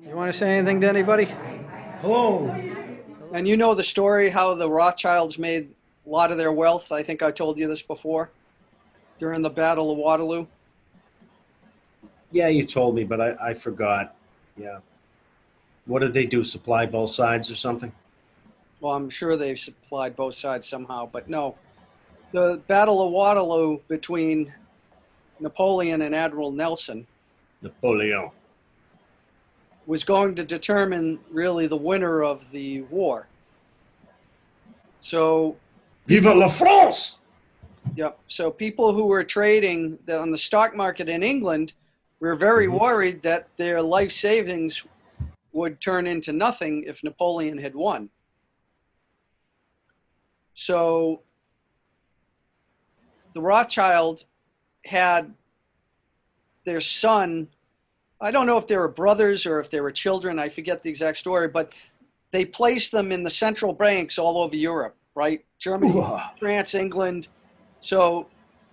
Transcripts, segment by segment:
You want to say anything to anybody? Hello. And you know the story how the Rothschilds made a lot of their wealth. I think I told you this before during the Battle of Waterloo. Yeah, you told me, but I forgot. Yeah. What did they do? Supply both sides or something? Well, I'm sure they supplied both sides somehow, but no. The Battle of Waterloo between Napoleon and Admiral Nelson Napoleon. was going to determine really the winner of the war. So, Vive la France! yep. So people who were trading on the stock market in England were very worried that their life savings would turn into nothing if Napoleon had won. So the Rothschild had their son. I don't know if they were brothers or if they were children. I forget the exact story, but they placed them in the central banks all over Europe, right? Germany, France, England. So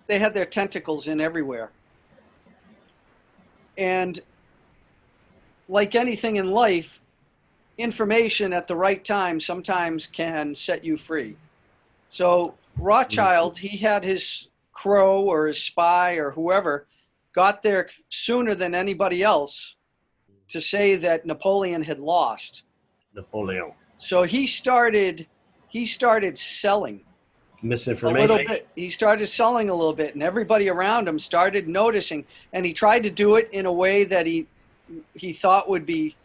they had their tentacles in everywhere. And like anything in life, information at the right time sometimes can set you free. So Rothschild, he had his crow or his spy or whoever got there sooner than anybody else to say that Napoleon had lost. Napoleon. So he started selling a Misinformation. little bit. He started selling a little bit, and everybody around him started noticing. And he tried to do it in a way that he thought would be,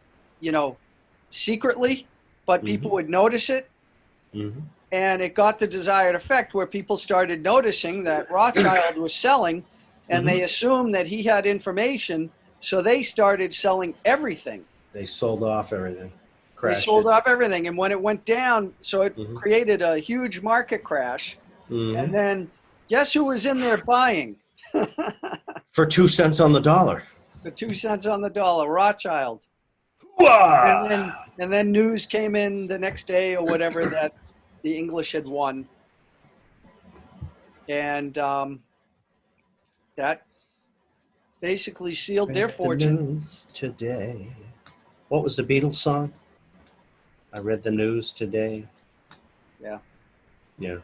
secretly, but people would notice it. And it got the desired effect where people started noticing that Rothschild was selling, and they assumed that he had information, so they started selling everything. They sold off everything. They sold off everything, and when it went down, so it created a huge market crash. And then guess who was in there buying? For 2 cents on the dollar. For 2 cents on the dollar, Rothschild. Wow. And then news came in the next day or whatever that the English had won. And that basically sealed their fortune. The news today. What was the Beatles song? I read the news today. Yeah. Yeah.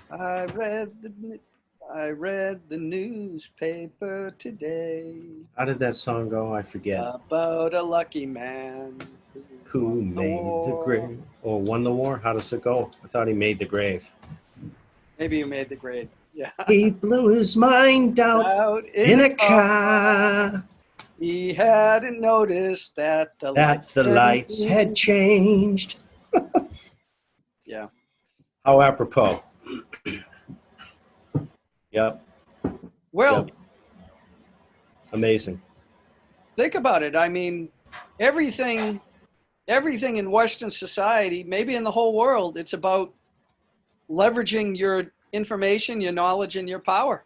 I read the newspaper today. How did that song go? I forget. About a lucky man Who made the grave or won the war? How does it go? I thought he made the grave. Maybe you made the grade. Yeah. He blew his mind out in a car. He hadn't noticed that the lights had changed. Yeah. How apropos. Yep. Well, Yep. Amazing. think about it. I mean, everything in Western society, maybe in the whole world, it's about leveraging your information, your knowledge, and your power.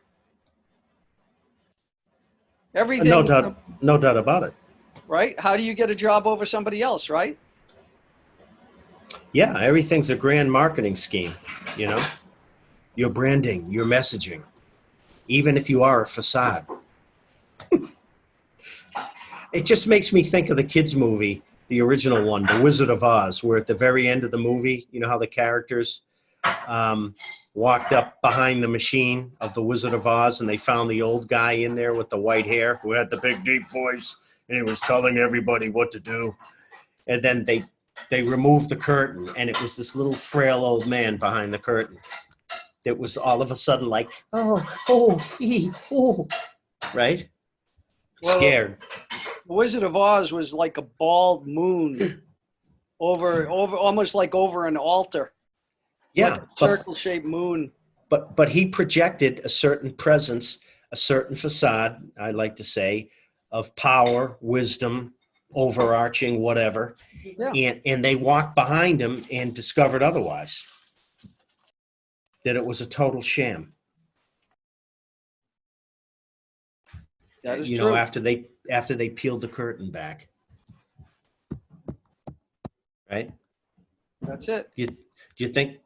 Everything. No doubt about it. Right? How do you get a job over somebody else, right? Yeah, everything's a grand marketing scheme, you know? Your branding, your messaging, even if you are a facade. It just makes me think of the kids' movie, the original one, The Wizard of Oz, where at the very end of the movie, you know how the characters walked up behind the machine of the Wizard of Oz and they found the old guy in there with the white hair who had the big deep voice and he was telling everybody what to do. And then they removed the curtain and it was this little frail old man behind the curtain. It was all of a sudden like, oh, right? Well, scared. The Wizard of Oz was like a bald moon over almost like over an altar. Yeah, like a circle-shaped moon. But he projected a certain presence, a certain facade, I like to say, of power, wisdom, overarching, whatever. Yeah. And they walked behind him and discovered otherwise. That it was a total sham. That is you true. know, after they peeled the curtain back. Right? That's it. Do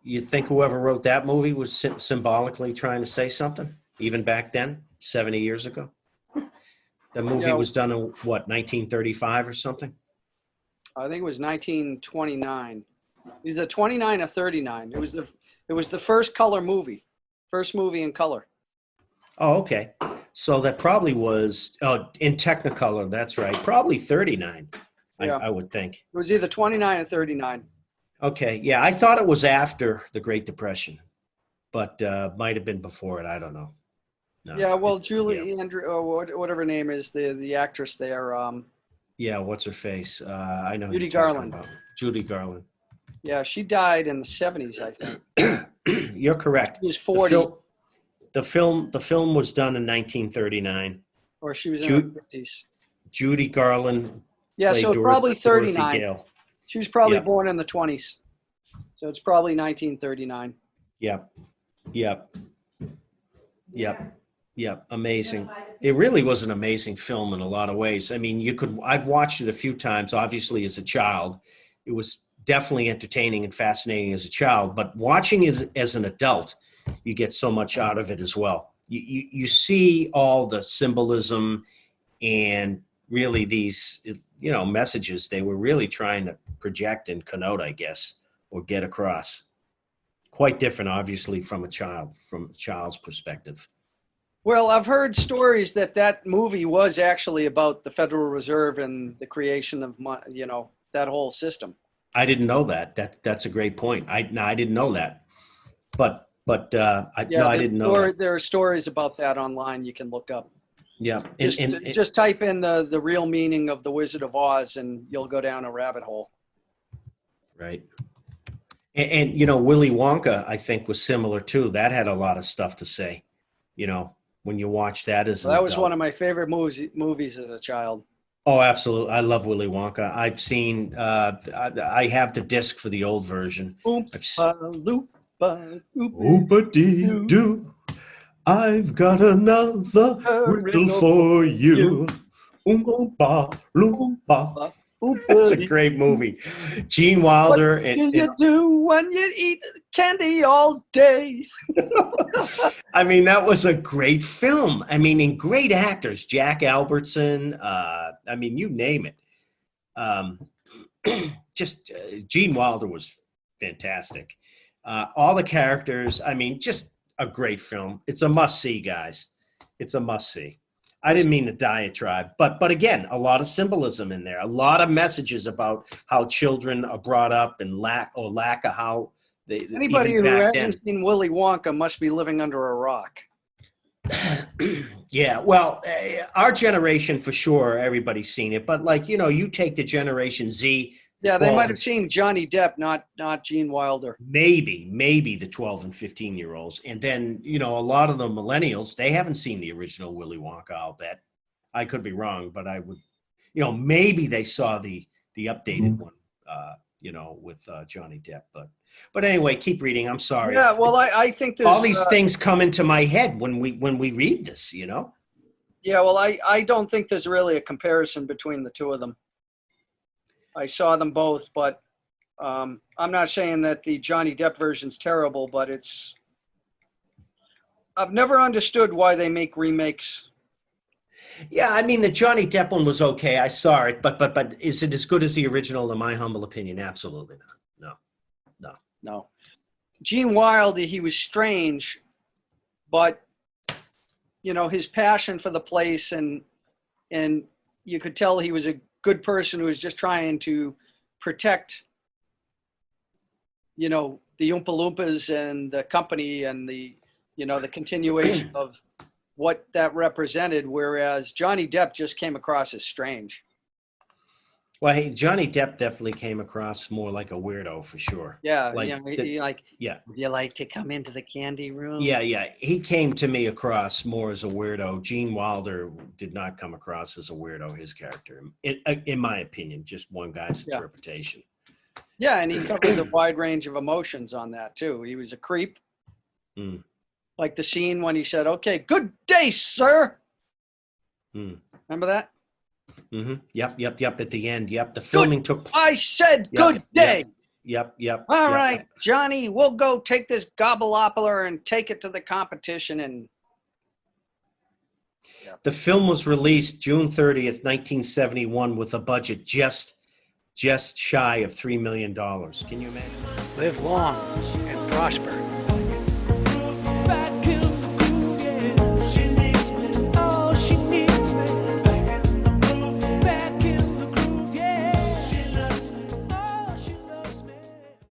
you think whoever wrote that movie was symbolically trying to say something, even back then, 70 years ago? The movie was done in, what, 1935 or something? I think it was 1929. Either 29 or 39. It was the first color movie, first movie in color. Oh, okay. So that probably was in Technicolor. That's right. Probably 39. Yeah, I would think. it was either 29 or 39. Okay. Yeah, I thought it was after the Great Depression, but might have been before it. I don't know. No. Yeah, well, Yeah. Julie Andrew, whatever her name is, the actress there, Yeah. What's her face? I know who Judy you're talking Garland. about. Judy Garland. Yeah, she died in the 70s, I think. You're correct. She was 40, The film was done in 1939. or she was in her Ju- 50s. Judy Garland Yeah, so played it's probably Dorothy 39. Gale. She was probably Yep. born in the 20s. So it's probably 1939. Yep. Yep. Yep. Yep. Amazing. It really was an amazing film in a lot of ways. I mean, I've watched it a few times, obviously as a child. It was definitely entertaining and fascinating as a child, but watching it as an adult, you get so much out of it as well. You see all the symbolism and really these, messages they were really trying to project and connote, I guess, or get across. Quite different, obviously, from a child's perspective. Well, I've heard stories that movie was actually about the Federal Reserve and the creation of, that whole system. I didn't know that. That's a great point. I didn't know that, but I didn't know that. There are stories about that online you can look up. Yeah, Just type in the real meaning of the Wizard of Oz, and you'll go down a rabbit hole. right. And Willy Wonka, I think, was similar too. That had a lot of stuff to say. When you watch that as an That was adult. one of my favorite movies as a child. Oh, absolutely. I love Willy Wonka. I've seen, I have the disc for the old version. Oompa-dee-doo. I've got another riddle for you. Oompa Loompa. It's a great movie. Gene Wilder. What do you do when you eat candy all day? I mean, that was a great film. I mean, and great actors. Jack Albertson. I mean, you name it. Gene Wilder was fantastic. All the characters. I mean, just a great film. It's a must-see, guys. It's a must-see. I didn't mean to diatribe, but again, a lot of symbolism in there, a lot of messages about how children are brought up and lack of how they. Anybody who hasn't seen Willy Wonka must be living under a rock. Yeah, well, our generation for sure, everybody's seen it, but you take the Generation Z. Yeah, they might have seen Johnny Depp, not Gene Wilder. Maybe the 12 and 15-year-olds. And then, a lot of the millennials, they haven't seen the original Willy Wonka, I'll bet. I could be wrong, but I would, maybe they saw the updated one, with Johnny Depp. But anyway, keep reading. I'm sorry. Yeah, well, I think there's all these things come into my head when we read this, Yeah, well, I don't think there's really a comparison between the two of them. I saw them both, but I'm not saying that the Johnny Depp version's terrible, but I've never understood why they make remakes. Yeah, I mean, the Johnny Depp one was okay. I saw it, but is it as good as the original, in my humble opinion? Absolutely not. No. Gene Wilder, he was strange, but, his passion for the place and you could tell he was a good person who was just trying to protect, the Oompa Loompas and the company and the continuation of what that represented, whereas Johnny Depp just came across as strange. Well, hey, Johnny Depp definitely came across more like a weirdo for sure. Yeah, would you like to come into the candy room? Yeah. He came to me across more as a weirdo. Gene Wilder did not come across as a weirdo, his character, in my opinion, just one guy's interpretation. Yeah, and he covered a wide range of emotions on that too. He was a creep. Mm. Like the scene when he said, "Okay, good day, sir." Remember that? Mm-hmm. Yep. At the end, yep. The filming took. I said, "Good day." Yep. All right, Johnny, we'll go take this gobbleopler and take it to the competition. And the film was released June 30th, 1971, with a budget just just shy of $3 million. Can you imagine? Live long and prosper.